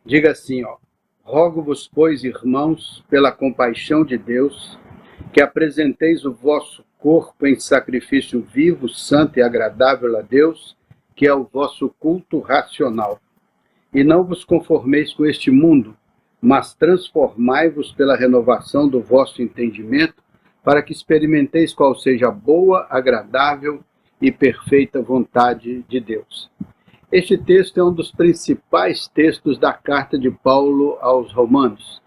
Diga assim, ó: rogo-vos, pois, irmãos, pela compaixão de Deus, que apresenteis o vosso corpo em sacrifício vivo, santo e agradável a Deus, que é o vosso culto racional. E não vos conformeis com este mundo, mas transformai-vos pela renovação do vosso entendimento, para que experimenteis qual seja a boa, agradável e perfeita vontade de Deus. Este texto é um dos principais textos da carta de Paulo aos Romanos.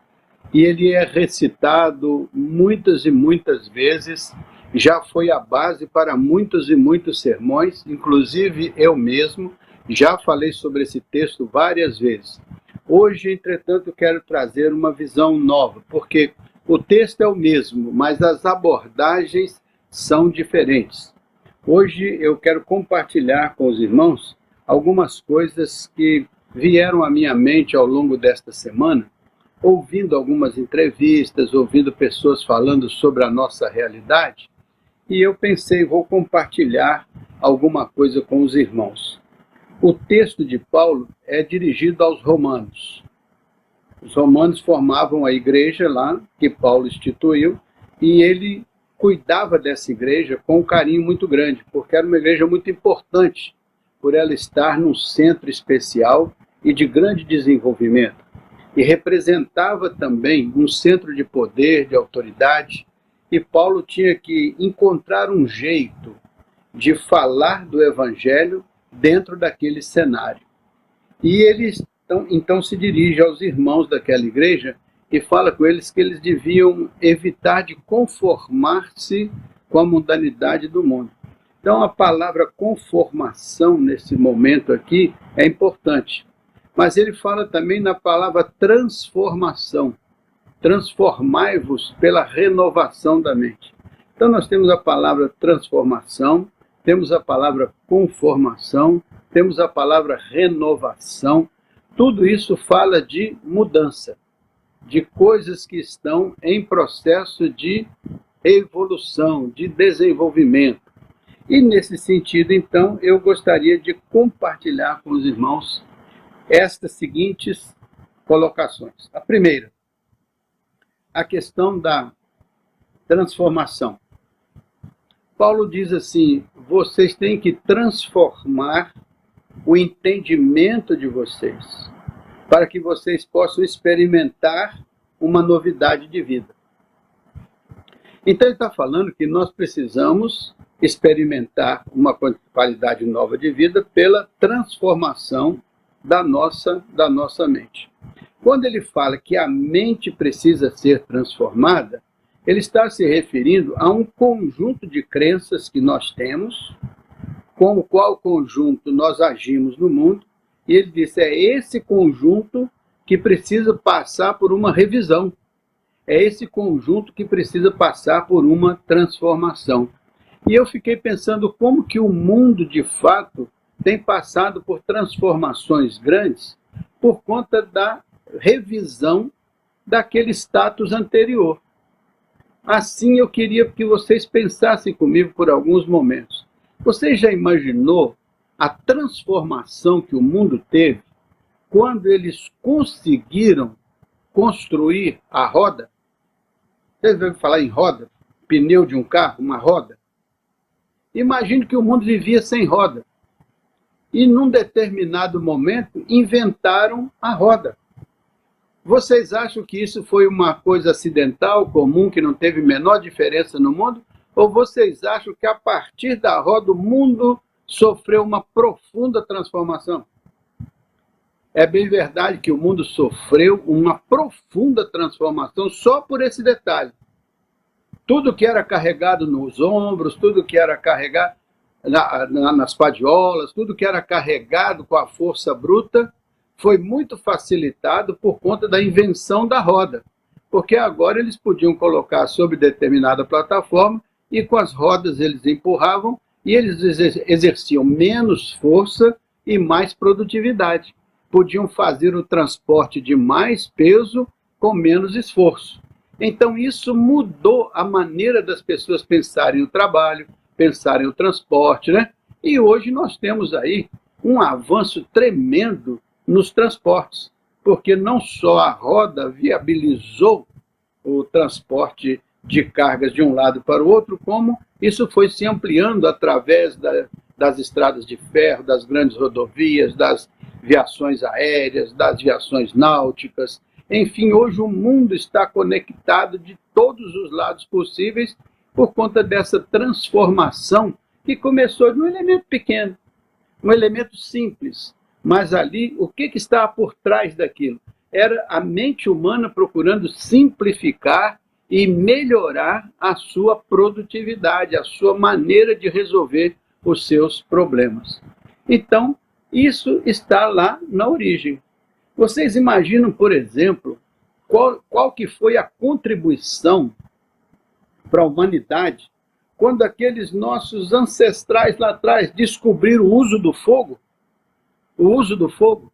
E ele é recitado muitas e muitas vezes, já foi a base para muitos e muitos sermões, inclusive eu mesmo já falei sobre esse texto várias vezes. Hoje, entretanto, quero trazer uma visão nova, porque o texto é o mesmo, mas as abordagens são diferentes. Hoje eu quero compartilhar com os irmãos algumas coisas que vieram à minha mente ao longo desta semana, ouvindo algumas entrevistas, ouvindo pessoas falando sobre a nossa realidade, e eu pensei, vou compartilhar alguma coisa com os irmãos. O texto de Paulo é dirigido aos romanos. Os romanos formavam a igreja lá, que Paulo instituiu, e ele cuidava dessa igreja com um carinho muito grande, porque era uma igreja muito importante, por ela estar num centro especial e de grande desenvolvimento. E representava também um centro de poder, de autoridade, e Paulo tinha que encontrar um jeito de falar do evangelho dentro daquele cenário. E ele então se dirige aos irmãos daquela igreja e fala com eles que eles deviam evitar de conformar-se com a mundanidade do mundo. Então a palavra conformação nesse momento aqui é importante. Mas ele fala também na palavra transformação. Transformai-vos pela renovação da mente. Então nós temos a palavra transformação, temos a palavra conformação, temos a palavra renovação. Tudo isso fala de mudança, de coisas que estão em processo de evolução, de desenvolvimento. E nesse sentido, então, eu gostaria de compartilhar com os irmãos estas seguintes colocações. A primeira, a questão da transformação. Paulo diz assim: vocês têm que transformar o entendimento de vocês, para que vocês possam experimentar uma novidade de vida. Então ele está falando que nós precisamos experimentar uma qualidade nova de vida pela transformação da nossa mente. Quando ele fala que a mente precisa ser transformada, ele está se referindo a um conjunto de crenças que nós temos, com o qual conjunto nós agimos no mundo, e ele disse, é esse conjunto que precisa passar por uma revisão, é esse conjunto que precisa passar por uma transformação. E eu fiquei pensando como que o mundo, de fato, tem passado por transformações grandes por conta da revisão daquele status anterior. Assim, eu queria que vocês pensassem comigo por alguns momentos. Você já imaginou a transformação que o mundo teve quando eles conseguiram construir a roda? Vocês ouviram falar em roda? Pneu de um carro, uma roda? Imagine que o mundo vivia sem roda. E num determinado momento inventaram a roda. Vocês acham que isso foi uma coisa acidental, comum, que não teve menor diferença no mundo? Ou vocês acham que a partir da roda o mundo sofreu uma profunda transformação? É bem verdade que o mundo sofreu uma profunda transformação só por esse detalhe. Tudo que era carregado nos ombros, tudo que era carregado nas padiolas, tudo que era carregado com a força bruta, foi muito facilitado por conta da invenção da roda. Porque agora eles podiam colocar sobre determinada plataforma e com as rodas eles empurravam e eles exerciam menos força e mais produtividade. Podiam fazer o transporte de mais peso com menos esforço. Então isso mudou a maneira das pessoas pensarem o trabalho, pensarem o transporte, né? E hoje nós temos aí um avanço tremendo nos transportes. porque não só a roda viabilizou o transporte de cargas de um lado para o outro, como isso foi se ampliando através das estradas de ferro, das grandes rodovias, das viações aéreas, das viações náuticas. Enfim, hoje o mundo está conectado de todos os lados possíveis por conta dessa transformação que começou de um elemento pequeno, um elemento simples. Mas ali, o que estava por trás daquilo? Era a mente humana procurando simplificar e melhorar a sua produtividade, a sua maneira de resolver os seus problemas. Então, isso está lá na origem. Vocês imaginam, por exemplo, qual que foi a contribuição para a humanidade quando aqueles nossos ancestrais lá atrás descobriram o uso do fogo? O uso do fogo.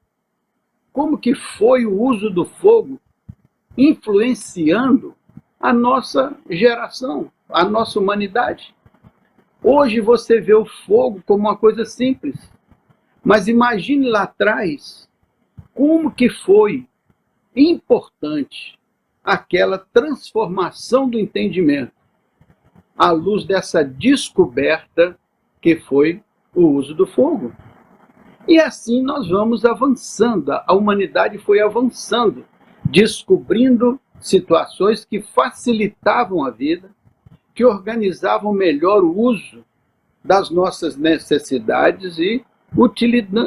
Como que foi o uso do fogo influenciando a nossa geração, a nossa humanidade? Hoje você vê o fogo como uma coisa simples, mas imagine lá atrás como que foi importante aquela transformação do entendimento à luz dessa descoberta que foi o uso do fogo. E assim nós vamos avançando, a humanidade foi avançando, descobrindo situações que facilitavam a vida, que organizavam melhor o uso das nossas necessidades e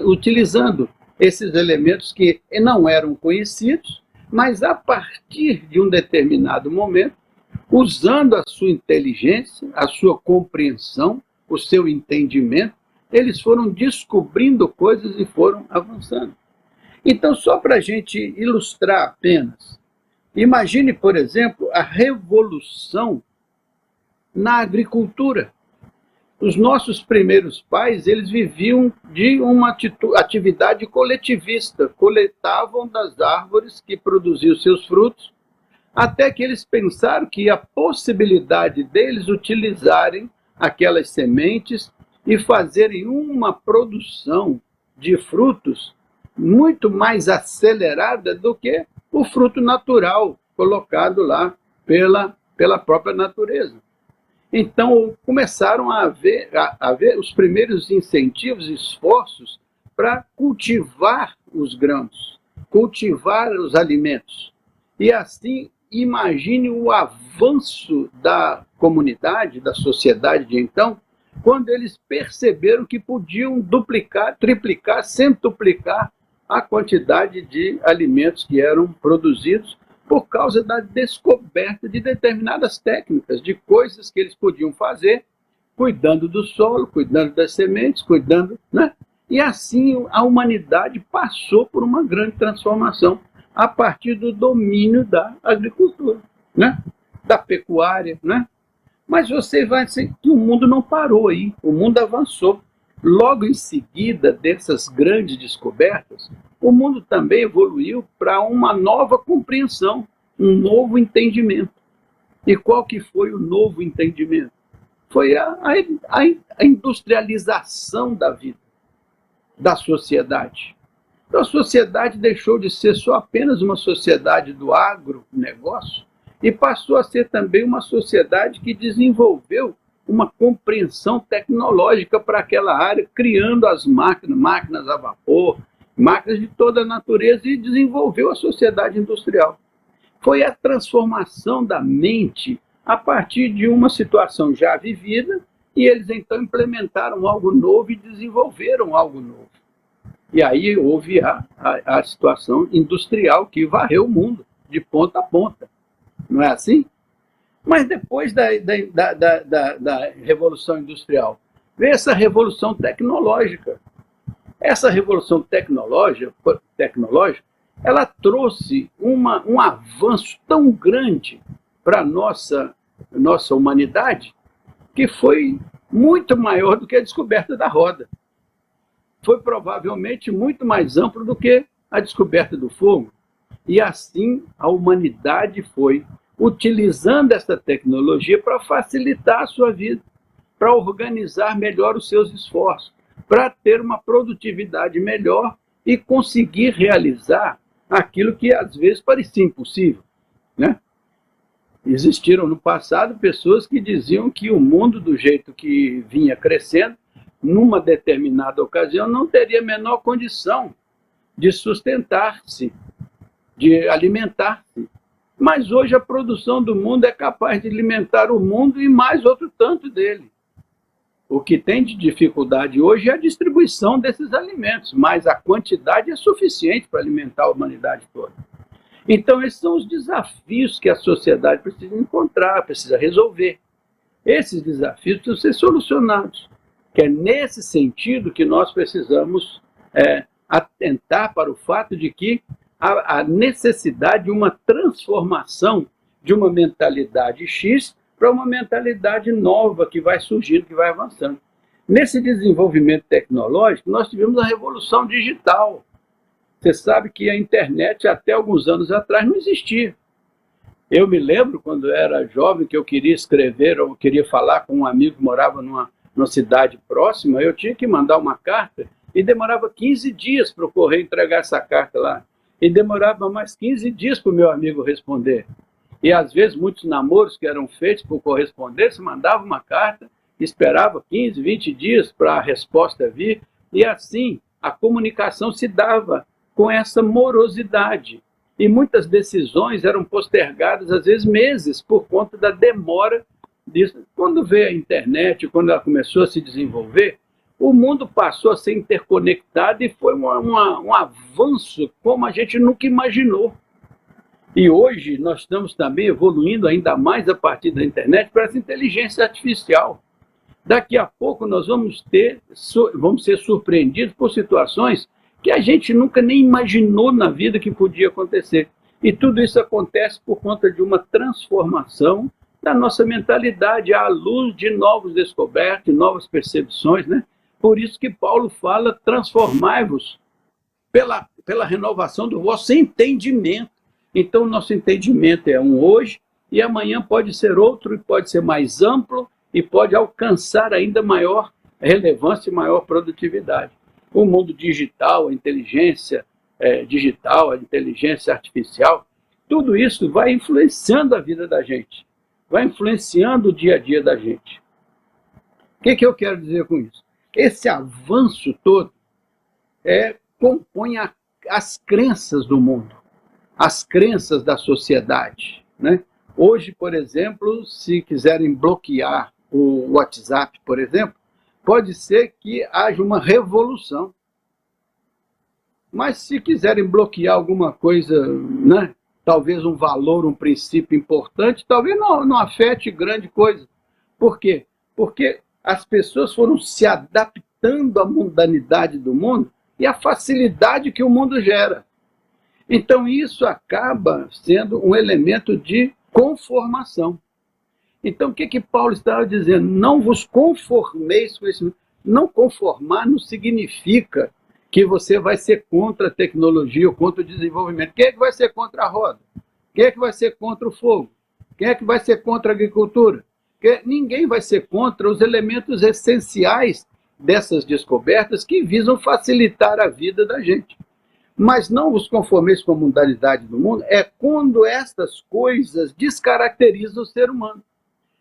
utilizando esses elementos que não eram conhecidos, mas a partir de um determinado momento, usando a sua inteligência, a sua compreensão, o seu entendimento, eles foram descobrindo coisas e foram avançando. Então, só para a gente ilustrar apenas, imagine, por exemplo, a revolução na agricultura. Os nossos primeiros pais, eles viviam de uma atividade coletivista, coletavam das árvores que produziam seus frutos, até que eles pensaram que a possibilidade deles utilizarem aquelas sementes e fazerem uma produção de frutos muito mais acelerada do que o fruto natural colocado lá pela própria natureza. Então, começaram a haver os primeiros incentivos e esforços para cultivar os grãos, cultivar os alimentos. E assim, imagine o avanço da comunidade, da sociedade de então, quando eles perceberam que podiam duplicar, triplicar, centuplicar a quantidade de alimentos que eram produzidos por causa da descoberta de determinadas técnicas, de coisas que eles podiam fazer, cuidando do solo, cuidando das sementes, cuidando, né? E assim a humanidade passou por uma grande transformação a partir do domínio da agricultura, né? Da pecuária, né? Mas você vai dizer que o mundo não parou aí, o mundo avançou. Logo em seguida dessas grandes descobertas, o mundo também evoluiu para uma nova compreensão, um novo entendimento. E qual que foi o novo entendimento? Foi a industrialização da vida, da sociedade. Então a sociedade deixou de ser só apenas uma sociedade do agronegócio e passou a ser também uma sociedade que desenvolveu uma compreensão tecnológica para aquela área, criando as máquinas a vapor, máquinas de toda a natureza, e desenvolveu a sociedade industrial. Foi a transformação da mente a partir de uma situação já vivida, e eles então implementaram algo novo e desenvolveram algo novo. E aí houve a situação industrial que varreu o mundo, de ponta a ponta. Não é assim? Mas depois da Revolução Industrial, veio essa revolução tecnológica. Essa revolução tecnológica ela trouxe um avanço tão grande para a nossa humanidade, que foi muito maior do que a descoberta da roda. Foi provavelmente muito mais amplo do que a descoberta do fogo. E assim a humanidade foi utilizando essa tecnologia para facilitar a sua vida, para organizar melhor os seus esforços, para ter uma produtividade melhor e conseguir realizar aquilo que às vezes parecia impossível, né? Existiram no passado pessoas que diziam que o mundo, do jeito que vinha crescendo, numa determinada ocasião, não teria a menor condição de sustentar-se, de alimentar-se. Mas hoje a produção do mundo é capaz de alimentar o mundo e mais outro tanto dele. O que tem de dificuldade hoje é a distribuição desses alimentos, mas a quantidade é suficiente para alimentar a humanidade toda. Então, esses são os desafios que a sociedade precisa encontrar, precisa resolver. Esses desafios precisam ser solucionados, que é nesse sentido que nós precisamos atentar para o fato de que a necessidade de uma transformação de uma mentalidade X para uma mentalidade nova que vai surgindo, que vai avançando. Nesse desenvolvimento tecnológico, nós tivemos a revolução digital. Você sabe que a internet, até alguns anos atrás, não existia. Eu me lembro, quando era jovem, que eu queria escrever ou queria falar com um amigo que morava numa cidade próxima, eu tinha que mandar uma carta e demorava 15 dias para o correio entregar essa carta lá. E demorava mais 15 dias para o meu amigo responder. E às vezes muitos namoros que eram feitos por correspondência, mandava uma carta, esperava 15, 20 dias para a resposta vir, e assim a comunicação se dava com essa morosidade. E muitas decisões eram postergadas, às vezes meses, por conta da demora disso. Quando veio a internet, quando ela começou a se desenvolver, o mundo passou a ser interconectado e foi um avanço como a gente nunca imaginou. E hoje nós estamos também evoluindo ainda mais a partir da internet para essa inteligência artificial. Daqui a pouco nós vamos ser surpreendidos por situações que a gente nunca nem imaginou na vida que podia acontecer. E tudo isso acontece por conta de uma transformação da nossa mentalidade à luz de novos descobertos, novas percepções, né? Por isso que Paulo fala, transformai-vos pela renovação do vosso entendimento. Então, o nosso entendimento é um hoje, e amanhã pode ser outro, e pode ser mais amplo, e pode alcançar ainda maior relevância e maior produtividade. O mundo digital, a inteligência digital, a inteligência artificial, tudo isso vai influenciando a vida da gente, vai influenciando o dia a dia da gente. O que eu quero dizer com isso? Esse avanço todo compõe as crenças do mundo, as crenças da sociedade, né? Hoje, por exemplo, se quiserem bloquear o WhatsApp, por exemplo, pode ser que haja uma revolução. Mas se quiserem bloquear alguma coisa, né, talvez um valor, um princípio importante, talvez não afete grande coisa. Por quê? Porque as pessoas foram se adaptando à mundanidade do mundo e à facilidade que o mundo gera. Então isso acaba sendo um elemento de conformação. Então o que Paulo estava dizendo? Não vos conformeis com esse mundo. Não conformar não significa que você vai ser contra a tecnologia ou contra o desenvolvimento. Quem é que vai ser contra a roda? Quem é que vai ser contra o fogo? Quem é que vai ser contra a agricultura? Ninguém vai ser contra os elementos essenciais dessas descobertas que visam facilitar a vida da gente. Mas não vos conformeis com a mundanidade do mundo é quando estas coisas descaracterizam o ser humano.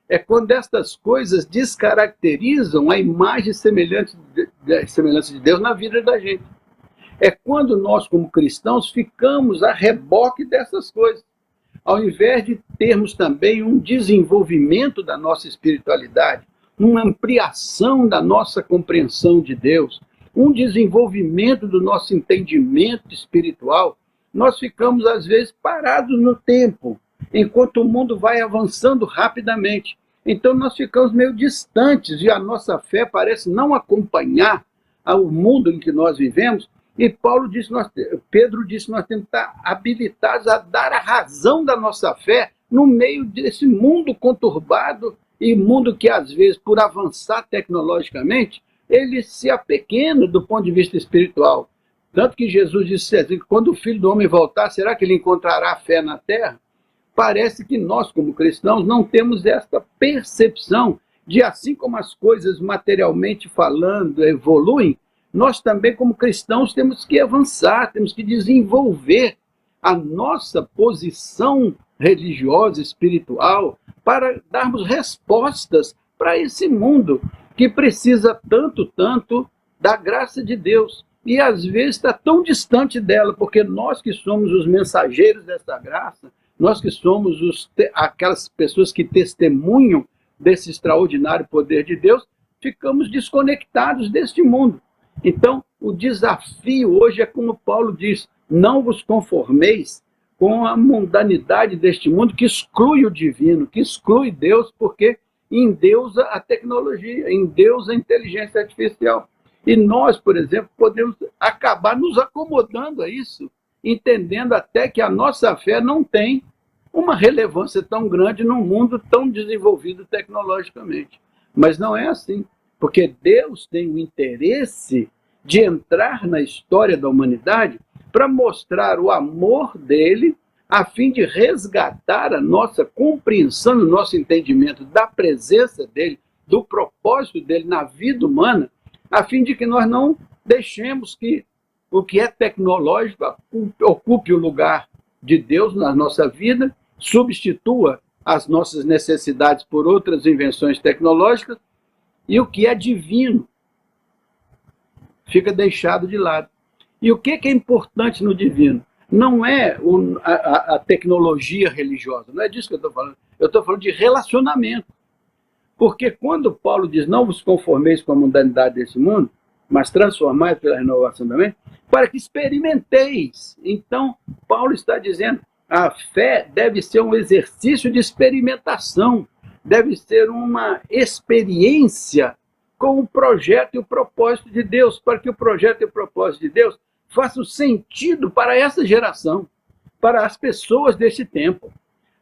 É quando estas coisas descaracterizam a imagem e semelhança de Deus na vida da gente. É quando nós, como cristãos, ficamos a reboque dessas coisas. Ao invés de termos também um desenvolvimento da nossa espiritualidade, uma ampliação da nossa compreensão de Deus, um desenvolvimento do nosso entendimento espiritual, nós ficamos, às vezes, parados no tempo, enquanto o mundo vai avançando rapidamente. Então, nós ficamos meio distantes e a nossa fé parece não acompanhar o mundo em que nós vivemos. E Pedro disse, nós temos que estar habilitados a dar a razão da nossa fé no meio desse mundo conturbado e mundo que, às vezes, por avançar tecnologicamente, ele se apequena do ponto de vista espiritual. Tanto que Jesus disse assim, que quando o Filho do Homem voltar, será que ele encontrará fé na terra? Parece que nós, como cristãos, não temos esta percepção de, assim como as coisas materialmente falando evoluem, nós também, como cristãos, temos que avançar, temos que desenvolver a nossa posição religiosa, espiritual, para darmos respostas para esse mundo que precisa tanto da graça de Deus. E às vezes está tão distante dela, porque nós que somos os mensageiros dessa graça, nós que somos aquelas pessoas que testemunham desse extraordinário poder de Deus, ficamos desconectados deste mundo. Então, o desafio hoje é como Paulo diz, não vos conformeis com a mundanidade deste mundo que exclui o divino, que exclui Deus, porque endeusa a tecnologia, endeusa a inteligência artificial. E nós, por exemplo, podemos acabar nos acomodando a isso, entendendo até que a nossa fé não tem uma relevância tão grande num mundo tão desenvolvido tecnologicamente. Mas não é assim, porque Deus tem o interesse de entrar na história da humanidade para mostrar o amor dele, a fim de resgatar a nossa compreensão, o nosso entendimento da presença dele, do propósito dele na vida humana, a fim de que nós não deixemos que o que é tecnológico ocupe o lugar de Deus na nossa vida, substitua as nossas necessidades por outras invenções tecnológicas, e o que é divino fica deixado de lado. E o que é importante no divino? Não é a tecnologia religiosa, não é disso que eu estou falando. Eu estou falando de relacionamento. Porque quando Paulo diz, não vos conformeis com a mundanidade desse mundo, mas transformai pela renovação da mente, para que experimenteis. Então, Paulo está dizendo, a fé deve ser um exercício de experimentação, deve ser uma experiência com o projeto e o propósito de Deus, para que o projeto e o propósito de Deus façam sentido para essa geração, para as pessoas desse tempo,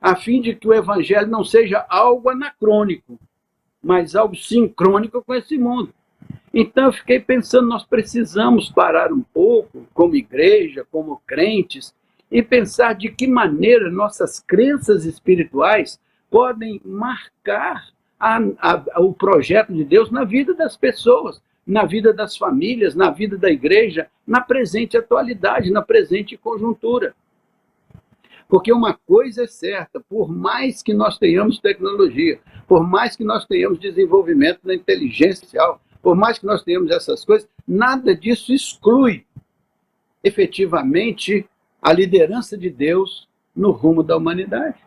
a fim de que o evangelho não seja algo anacrônico, mas algo sincrônico com esse mundo. Então eu fiquei pensando, nós precisamos parar um pouco, como igreja, como crentes, e pensar de que maneira nossas crenças espirituais podem marcar o projeto de Deus na vida das pessoas, na vida das famílias, na vida da igreja, na presente atualidade, na presente conjuntura. Porque uma coisa é certa, por mais que nós tenhamos tecnologia, por mais que nós tenhamos desenvolvimento na inteligência artificial, por mais que nós tenhamos essas coisas, nada disso exclui efetivamente a liderança de Deus no rumo da humanidade.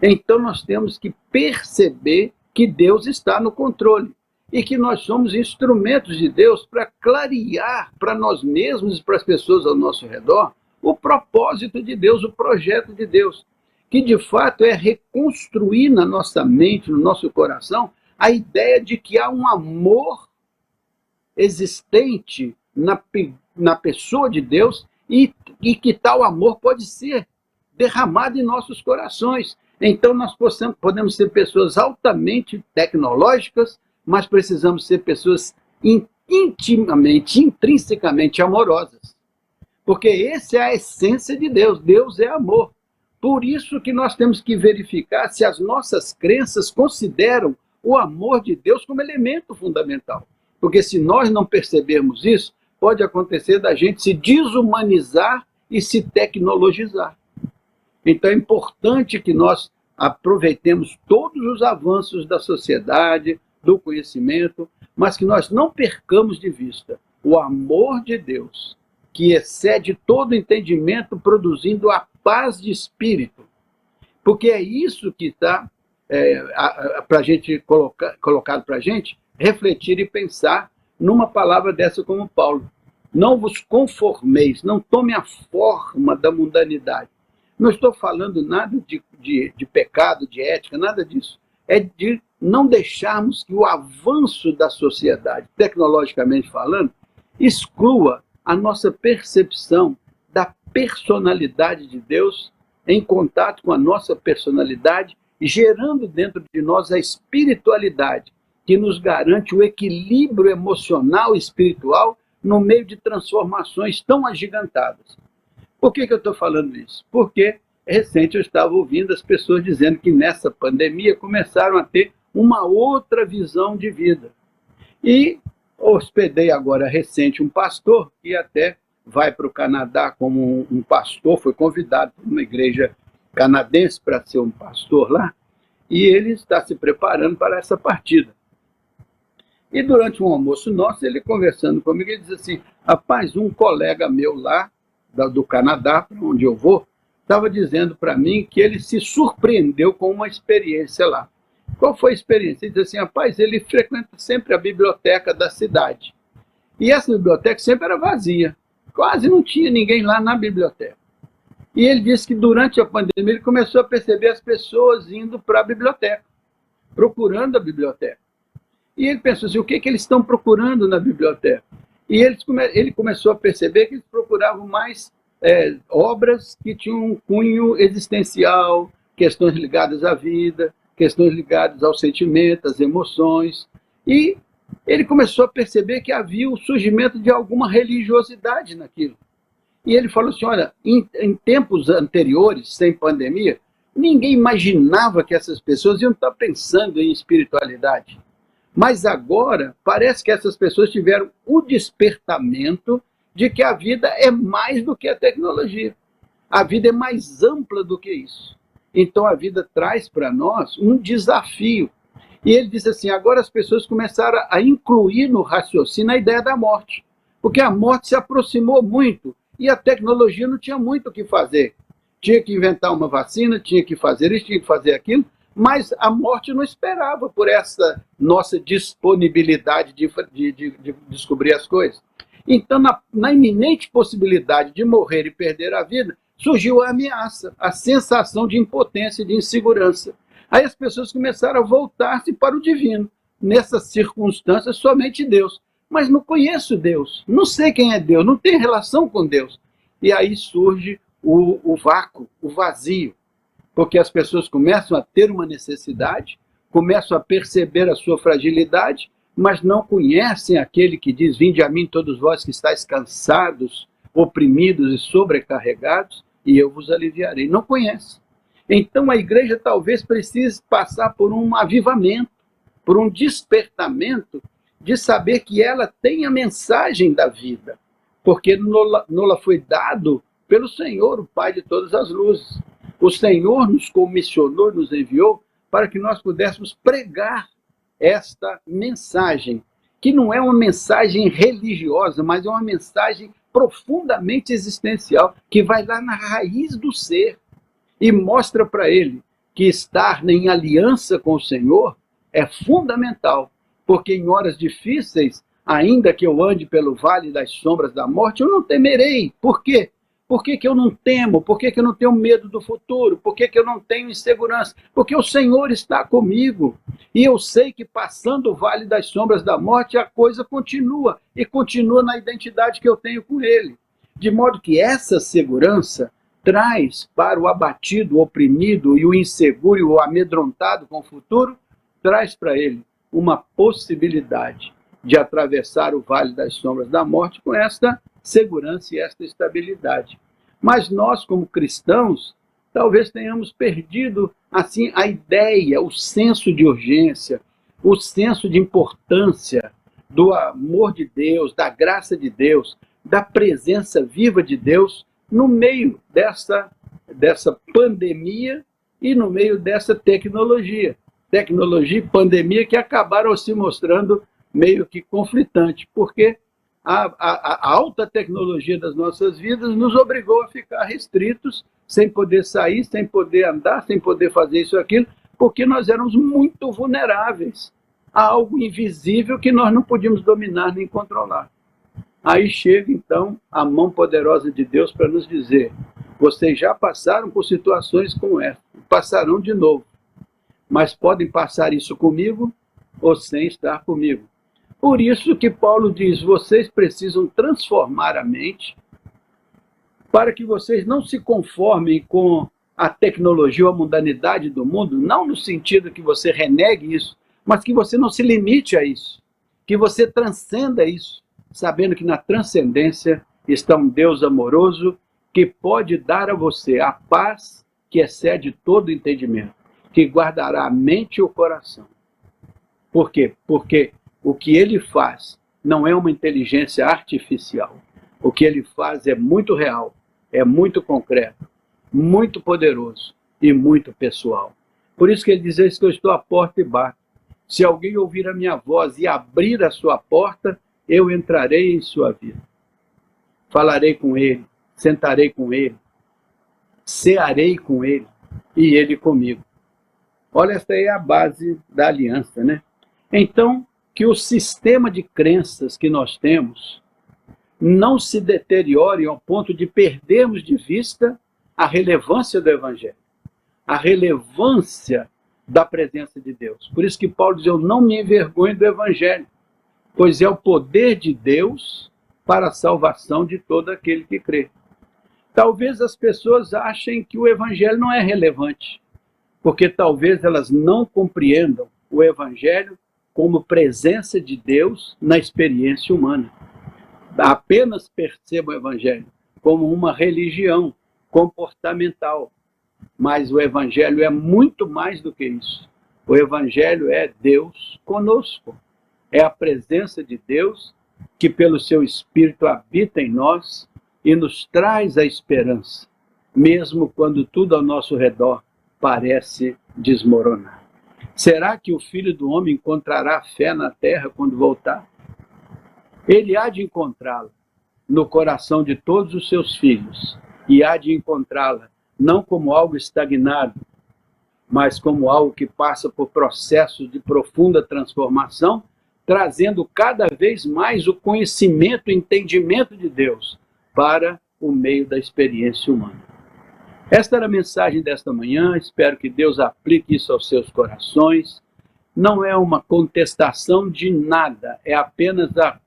Então nós temos que perceber que Deus está no controle e que nós somos instrumentos de Deus para clarear para nós mesmos e para as pessoas ao nosso redor o propósito de Deus, o projeto de Deus, que de fato é reconstruir na nossa mente, no nosso coração, a ideia de que há um amor existente na pessoa de Deus e que tal amor pode ser derramado em nossos corações. Então nós podemos ser pessoas altamente tecnológicas, mas precisamos ser pessoas intimamente, intrinsecamente amorosas. Porque essa é a essência de Deus. Deus é amor. Por isso que nós temos que verificar se as nossas crenças consideram o amor de Deus como elemento fundamental. Porque se nós não percebermos isso, pode acontecer da gente se desumanizar e se tecnologizar. Então é importante que nós aproveitemos todos os avanços da sociedade, do conhecimento, mas que nós não percamos de vista o amor de Deus, que excede todo entendimento, produzindo a paz de espírito. Porque é isso que está para a gente colocado para a gente refletir e pensar numa palavra dessa como Paulo. Não vos conformeis, não tome a forma da mundanidade. Não estou falando nada de pecado, de ética, nada disso. É de não deixarmos que o avanço da sociedade, tecnologicamente falando, exclua a nossa percepção da personalidade de Deus em contato com a nossa personalidade, gerando dentro de nós a espiritualidade que nos garante o equilíbrio emocional e espiritual no meio de transformações tão agigantadas. Por que eu estou falando isso? Porque recente eu estava ouvindo as pessoas dizendo que nessa pandemia começaram a ter uma outra visão de vida. E hospedei agora recente um pastor que até vai para o Canadá como um pastor, foi convidado por uma igreja canadense para ser um pastor lá, e ele está se preparando para essa partida. E durante um almoço nosso, ele conversando comigo, ele diz assim: rapaz, um colega meu lá, do Canadá, para onde eu vou, estava dizendo para mim que ele se surpreendeu com uma experiência lá. Qual foi a experiência? Ele diz assim: rapaz, ele frequenta sempre a biblioteca da cidade. E essa biblioteca sempre era vazia. Quase não tinha ninguém lá na biblioteca. E ele disse que durante a pandemia ele começou a perceber as pessoas indo para a biblioteca, procurando a biblioteca. E ele pensou assim: o que eles estão procurando na biblioteca? E ele começou a perceber que eles procuravam mais obras que tinham um cunho existencial, questões ligadas à vida, questões ligadas ao sentimento, às emoções. E ele começou a perceber que havia o surgimento de alguma religiosidade naquilo. E ele falou assim: olha, em tempos anteriores, sem pandemia, ninguém imaginava que essas pessoas iam estar pensando em espiritualidade. Mas agora, parece que essas pessoas tiveram o despertamento de que a vida é mais do que a tecnologia. A vida é mais ampla do que isso. Então a vida traz para nós um desafio. E ele disse assim: agora as pessoas começaram a incluir no raciocínio a ideia da morte. Porque a morte se aproximou muito e a tecnologia não tinha muito o que fazer. Tinha que inventar uma vacina, tinha que fazer isso, tinha que fazer aquilo, mas a morte não esperava por essa nossa disponibilidade de descobrir as coisas. Então, na iminente possibilidade de morrer e perder a vida, surgiu a ameaça, a sensação de impotência e de insegurança. Aí as pessoas começaram a voltar-se para o divino. Nessas circunstâncias, somente Deus. Mas não conheço Deus, não sei quem é Deus, não tenho relação com Deus. E aí surge o vácuo, o vazio. Porque as pessoas começam a ter uma necessidade, começam a perceber a sua fragilidade, mas não conhecem aquele que diz: vinde a mim todos vós que estáis cansados, oprimidos e sobrecarregados, e eu vos aliviarei. Não conhece. Então a igreja talvez precise passar por um avivamento, por um despertamento de saber que ela tem a mensagem da vida, porque nola foi dado pelo Senhor, o Pai de todas as luzes. O Senhor nos comissionou, nos enviou para que nós pudéssemos pregar esta mensagem, que não é uma mensagem religiosa, mas é uma mensagem profundamente existencial, que vai lá na raiz do ser e mostra para ele que estar em aliança com o Senhor é fundamental, porque em horas difíceis, ainda que eu ande pelo vale das sombras da morte, eu não temerei. Por quê? Por que eu não temo? Por que eu não tenho medo do futuro? Por que eu não tenho insegurança? Porque o Senhor está comigo. E eu sei que passando o vale das sombras da morte, a coisa continua. E continua na identidade que eu tenho com Ele. De modo que essa segurança traz para o abatido, o oprimido e o inseguro e o amedrontado com o futuro, traz para ele uma possibilidade de atravessar o vale das sombras da morte com esta segurança e esta estabilidade. Mas nós, como cristãos, talvez tenhamos perdido assim a ideia, o senso de urgência, o senso de importância do amor de Deus, da graça de Deus, da presença viva de Deus no meio dessa pandemia e no meio dessa tecnologia. Tecnologia e pandemia que acabaram se mostrando meio que conflitantes, porque a alta tecnologia das nossas vidas nos obrigou a ficar restritos, sem poder sair, sem poder andar, sem poder fazer isso e aquilo, porque nós éramos muito vulneráveis a algo invisível que nós não podíamos dominar nem controlar. Aí chega, então, a mão poderosa de Deus para nos dizer: vocês já passaram por situações como essa, passarão de novo, mas podem passar isso comigo ou sem estar comigo. Por isso que Paulo diz: vocês precisam transformar a mente para que vocês não se conformem com a tecnologia ou a mundanidade do mundo, não no sentido que você renegue isso, mas que você não se limite a isso, que você transcenda isso, sabendo que na transcendência está um Deus amoroso que pode dar a você a paz que excede todo entendimento, que guardará a mente e o coração. Por quê? Porque o que ele faz não é uma inteligência artificial, O que ele faz é muito real, é muito concreto, muito poderoso e muito pessoal. Por isso que ele diz que eu estou à porta e bato. Se alguém ouvir a minha voz e abrir a sua porta, eu entrarei em sua vida. Falarei com ele, sentarei com ele, cearei com ele e ele comigo. Olha, esta aí é a base da aliança, né? Então, que o sistema de crenças que nós temos não se deteriore ao ponto de perdermos de vista a relevância do Evangelho, a relevância da presença de Deus. Por isso que Paulo diz, eu não me envergonho do Evangelho, pois é o poder de Deus para a salvação de todo aquele que crê. Talvez as pessoas achem que o Evangelho não é relevante, porque talvez elas não compreendam o Evangelho como presença de Deus na experiência humana. Apenas percebam o Evangelho como uma religião comportamental. Mas o Evangelho é muito mais do que isso. O Evangelho é Deus conosco. É a presença de Deus que pelo seu Espírito habita em nós e nos traz a esperança, mesmo quando tudo ao nosso redor parece desmoronar. Será que o Filho do Homem encontrará fé na terra quando voltar? Ele há de encontrá-la no coração de todos os seus filhos e há de encontrá-la não como algo estagnado, mas como algo que passa por processos de profunda transformação, trazendo cada vez mais o conhecimento e entendimento de Deus para o meio da experiência humana. Esta era a mensagem desta manhã, espero que Deus aplique isso aos seus corações. Não é uma contestação de nada, é apenas a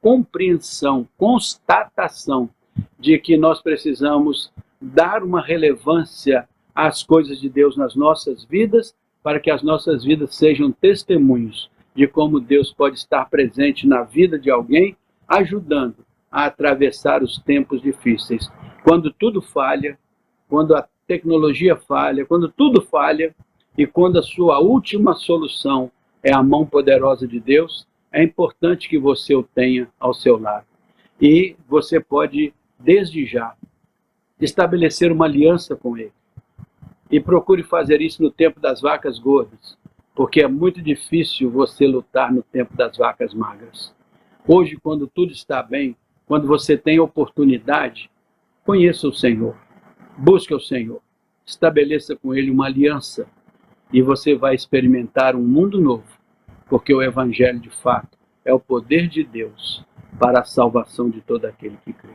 compreensão, constatação de que nós precisamos dar uma relevância às coisas de Deus nas nossas vidas, para que as nossas vidas sejam testemunhos de como Deus pode estar presente na vida de alguém, ajudando a atravessar os tempos difíceis. Quando tudo falha, quando a tecnologia falha, quando tudo falha, e quando a sua última solução é a mão poderosa de Deus, é importante que você o tenha ao seu lado. E você pode, desde já, estabelecer uma aliança com Ele. E procure fazer isso no tempo das vacas gordas, porque é muito difícil você lutar no tempo das vacas magras. Hoje, quando tudo está bem, quando você tem oportunidade, conheça o Senhor, busque o Senhor, estabeleça com Ele uma aliança, e você vai experimentar um mundo novo, porque o Evangelho, de fato, é o poder de Deus para a salvação de todo aquele que crê.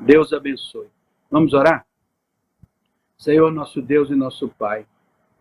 Deus abençoe. Vamos orar? Senhor, nosso Deus e nosso Pai,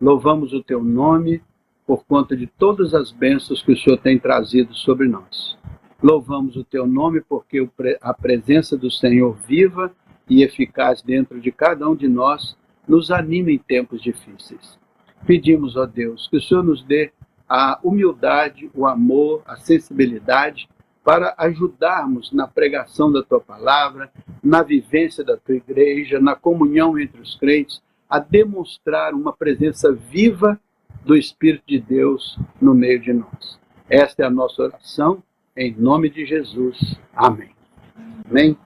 louvamos o Teu nome por conta de todas as bênçãos que o Senhor tem trazido sobre nós. Louvamos o Teu nome porque a presença do Senhor viva e eficaz dentro de cada um de nós nos anima em tempos difíceis. Pedimos, ó Deus, que o Senhor nos dê a humildade, o amor, a sensibilidade para ajudarmos na pregação da Tua palavra, na vivência da Tua igreja, na comunhão entre os crentes, a demonstrar uma presença viva do Espírito de Deus no meio de nós. Esta é a nossa oração, em nome de Jesus. Amém. Amém.